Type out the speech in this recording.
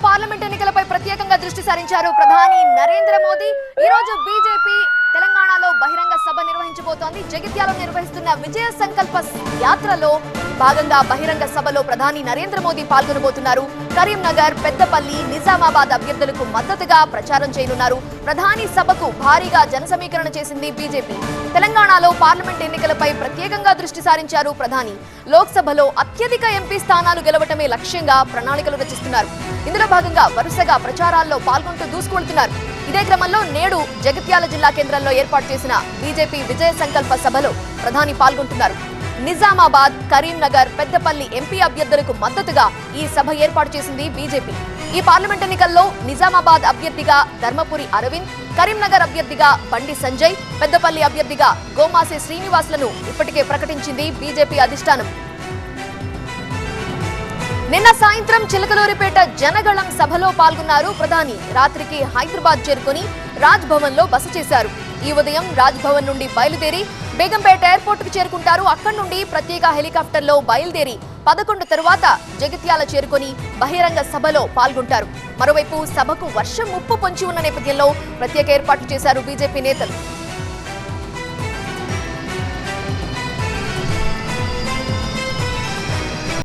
Parliament ఎన్నికలపై ప్రత్యేకంగా దృష్టి సారించారు ప్రధాని నరేంద్ర మోదీ. ఈ రోజు బీజేపీ తెలంగాణలో బహిరంగ సభ నిర్వహించబోతోంది. జగిత్యాలలో నిర్వహిస్తున్న విజయ సంకల్ప యాత్రలో భాగంగా బహిరంగ సభలో ప్రధాని నరేంద్ర మోదీ పాల్గొనబోతున్నారు. కరీంనగర్, పెద్దపల్లి, నిజామాబాద్ అభ్యర్థులకు మద్దతుగా ప్రచారం చేయనున్నారు. ప్రధాని సభకు భారీగా జనసమీకరణ చేసింది బీజేపీ. తెలంగాణలో పార్లమెంట్ ఎన్నికలపై ప్రత్యేకంగా దృష్టి సారించారు ప్రధాని. లోక్సభలో అత్యధిక ఎంపీ స్థానాలు గెలవటమే లక్ష్యంగా ప్రణాళికలు రచిస్తున్నారు. ఇందులో భాగంగా వరుసగా ప్రచారాల్లో పాల్గొంటూ దూసుకువెళ్తున్నారు. ఇదే క్రమంలో నేడు జగిత్యాల జిల్లా కేంద్రంలో ఏర్పాటు చేసిన బీజేపీ విజయ సంకల్ప సభలో ప్రధాని పాల్గొంటున్నారు. నిజామాబాద్, కరీంనగర్, పెద్దపల్లి ఎంపీ అభ్యర్థులకు మద్దతుగా ఈ సభ ఏర్పాటు చేసింది బీజేపీ. ఈ పార్లమెంట్ ఎన్నికల్లో నిజామాబాద్ అభ్యర్థిగా ధర్మపురి అరవింద్, కరీంనగర్ అభ్యర్థిగా బండి సంజయ్, పెద్దపల్లి అభ్యర్థిగా గోమాసే శ్రీనివాసులను ఇప్పటికే ప్రకటించింది బీజేపీ అధిష్టానం. నిన్న సాయంత్రం చిలకలూరిపేట జనగళం సభలో పాల్గొన్నారు ప్రధాని. రాత్రికి హైదరాబాద్ చేరుకుని రాజ్ భవన్ లో బస చేశారు. ఈ ఉదయం రాజ్ భవన్ నుండి బయలుదేరి బేగంపేట ఎయిర్పోర్ట్ కు చేరుకుంటారు. అక్కడి నుండి ప్రత్యేక హెలికాప్టర్ లో బయలుదేరి 11 తరువాత జగిత్యాల చేరుకుని బహిరంగ సభలో పాల్గొంటారు. మరోవైపు సభకు వర్షం ముప్పు పొంచి ఉన్న నేపథ్యంలో ప్రత్యేక ఏర్పాట్లు చేశారు బీజేపీ నేతలు.